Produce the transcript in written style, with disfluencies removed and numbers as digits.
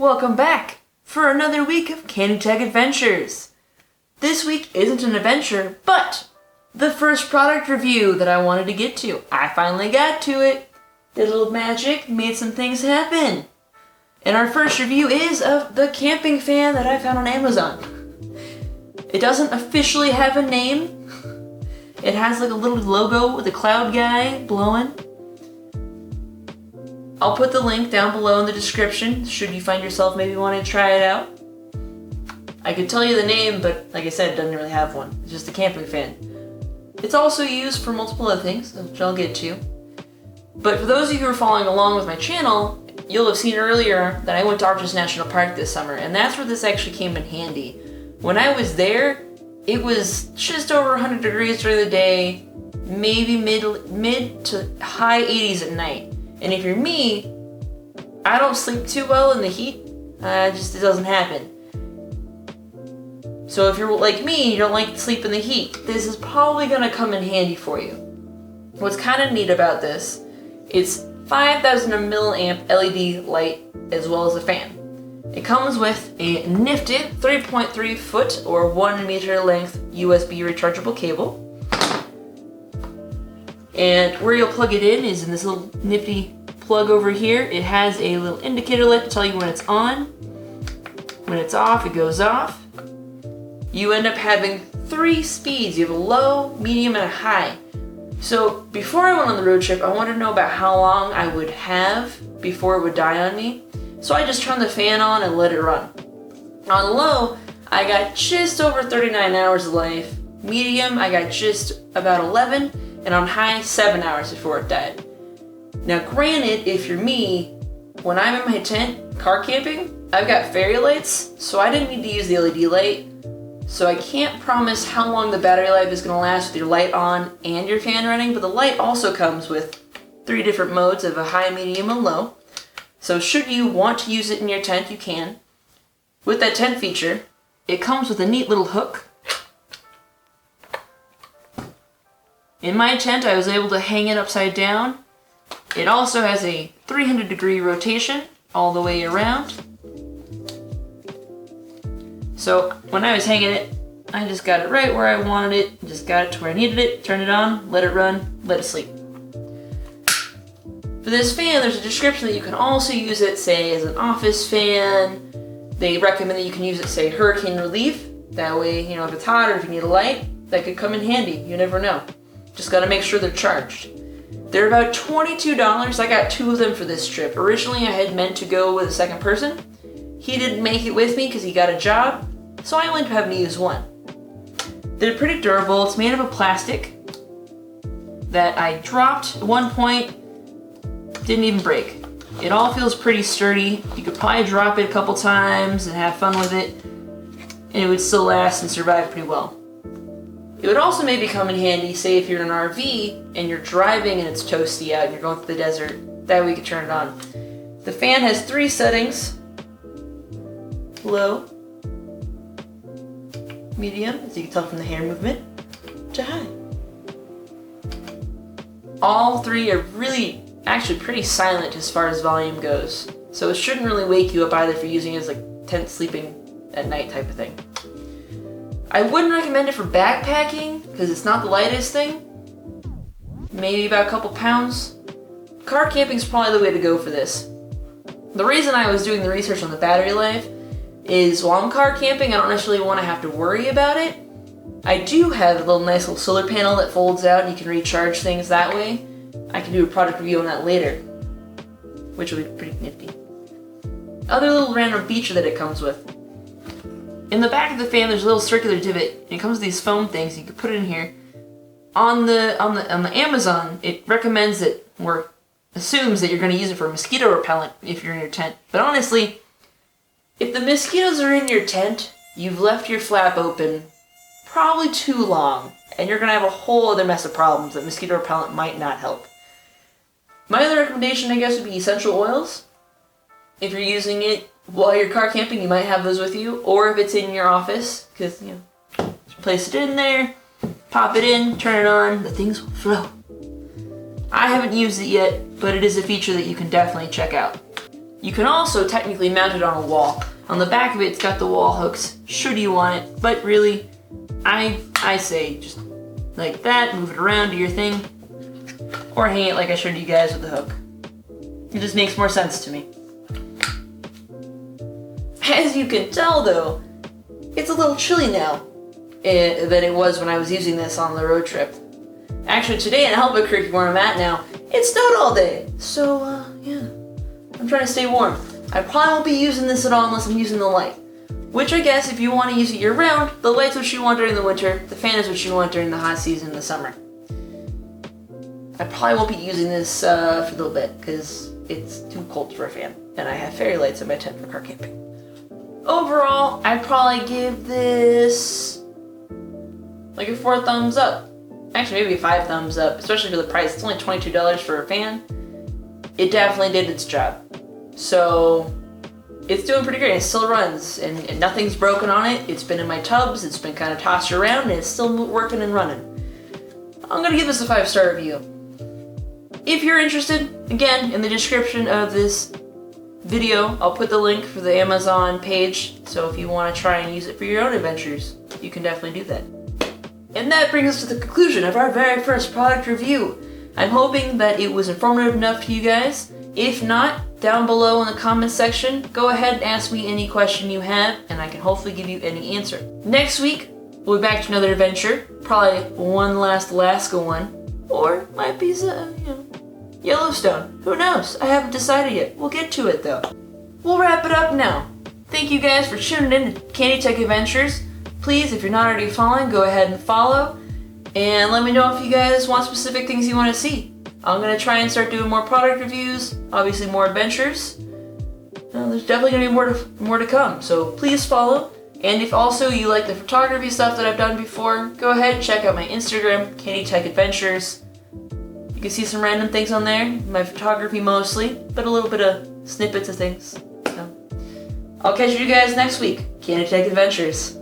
Welcome back for another week of Candy Tech Adventures. This week isn't an adventure, but the first product review that I wanted to get to. I finally got to it. Did a little magic, made some things happen. And our first review is of the camping fan that I found on Amazon. It doesn't officially have a name. It has like a little logo with a cloud guy blowing. I'll put the link down below in the description should you find yourself maybe wanting to try it out. I could tell you the name, but like I said, it doesn't really have one. It's just a camping fan. It's also used for multiple other things, which I'll get to. But for those of you who are following along with my channel, you'll have seen earlier that I went to Arches National Park this summer, and that's where this actually came in handy. When I was there, it was just over 100 degrees during the day, maybe mid to high 80s at night. And if you're me, I don't sleep too well in the heat. It doesn't happen. So if you're like me, you don't like to sleep in the heat, this is probably gonna come in handy for you. What's kind of neat about this, it's 5,000 milliamp LED light as well as a fan. It comes with a nifty 3.3 foot or 1 meter length USB rechargeable cable. And where you'll plug it in is in this little nifty plug over here. It has a little indicator light to tell you when it's on. When it's off, it goes off. You end up having 3 speeds. You have a low, medium, and a high. So before I went on the road trip, I wanted to know about how long I would have before it would die on me. So I just turned the fan on and let it run. On low, I got just over 39 hours of life. Medium, I got just about 11. And on high, 7 hours before it died. Now granted, if you're me, when I'm in my tent, car camping, I've got fairy lights, so I didn't need to use the LED light. So I can't promise how long the battery life is going to last with your light on and your fan running, but the light also comes with 3 different modes of a high, medium, and low. So should you want to use it in your tent, you can. With that tent feature, it comes with a neat little hook. In my tent, I was able to hang it upside down. It also has a 300-degree rotation all the way around. So when I was hanging it, I just got it right where I wanted it, just got it to where I needed it, turned it on, let it run, let it sleep. For this fan, there's a description that you can also use it, say, as an office fan. They recommend that you can use it, say, hurricane relief. That way, if it's hot or if you need a light, that could come in handy. You never know. Just gotta make sure they're charged. They're about $22. I got 2 of them for this trip. Originally, I had meant to go with a second person. He didn't make it with me because he got a job, so I only ended up having to use 1. They're pretty durable. It's made of a plastic that I dropped at one point, didn't even break. It all feels pretty sturdy. You could probably drop it a couple times and have fun with it, and it would still last and survive pretty well. It would also maybe come in handy, say if you're in an RV and you're driving and it's toasty out and you're going through the desert, that way you can turn it on. The fan has 3 settings. Low, medium, as you can tell from the hair movement, to high. All 3 are actually pretty silent as far as volume goes. So it shouldn't really wake you up either if you're using it as like tent sleeping at night type of thing. I wouldn't recommend it for backpacking because it's not the lightest thing. Maybe about a couple pounds. Car camping is probably the way to go for this. The reason I was doing the research on the battery life is while I'm car camping, I don't necessarily want to have to worry about it. I do have a nice little solar panel that folds out and you can recharge things that way. I can do a product review on that later, which will be pretty nifty. Other little random feature that it comes with. In the back of the fan, there's a little circular divot, and it comes with these foam things. You can put it in here. On the Amazon, it recommends it, or assumes that you're going to use it for mosquito repellent if you're in your tent. But honestly, if the mosquitoes are in your tent, you've left your flap open probably too long, and you're going to have a whole other mess of problems that mosquito repellent might not help. My other recommendation, I guess, would be essential oils. If you're using it while you're car camping, you might have those with you, or if it's in your office, because, just place it in there, pop it in, turn it on, the things will flow. I haven't used it yet, but it is a feature that you can definitely check out. You can also technically mount it on a wall. On the back of it, it's got the wall hooks, should you want it, but really, I say just like that, move it around, do your thing, or hang it like I showed you guys with the hook. It just makes more sense to me. As you can tell though, it's a little chilly now than it was when I was using this on the road trip. Actually today in Albuquerque where I'm at now, it snowed all day, so yeah, I'm trying to stay warm. I probably won't be using this at all unless I'm using the light. Which I guess if you want to use it year round, the light's what you want during the winter, the fan is what you want during the hot season in the summer. I probably won't be using this for a little bit because it's too cold for a fan, and I have fairy lights in my tent for car camping. Overall, I'd probably give this like a 4 thumbs up. Actually, maybe a 5 thumbs up, especially for the price. It's only $22 for a fan. It definitely did its job. So, it's doing pretty great. It still runs, and nothing's broken on it. It's been in my tubs, it's been kind of tossed around, and it's still working and running. I'm gonna give this a 5-star review. If you're interested, again, in the description of this video, I'll put the link for the Amazon page, so if you want to try and use it for your own adventures, you can definitely do that. And that brings us to the conclusion of our very first product review. I'm hoping that it was informative enough to you guys. If not, down below in the comment section, go ahead and ask me any question you have, and I can hopefully give you any answer. Next week, we'll be back to another adventure, probably one last Alaska one, or might be, Yellowstone. Who knows? I haven't decided yet. We'll get to it though. We'll wrap it up now. Thank you guys for tuning in to Candy Tech Adventures. Please, if you're not already following, go ahead and follow, and let me know if you guys want specific things you want to see. I'm going to try and start doing more product reviews, obviously more adventures. There's definitely going to be more to come, so please follow. And if also you like the photography stuff that I've done before, go ahead and check out my Instagram, Candy Tech Adventures. You can see some random things on there, my photography mostly, but a little bit of snippets of things. So, I'll catch you guys next week, Candy Tech Adventures.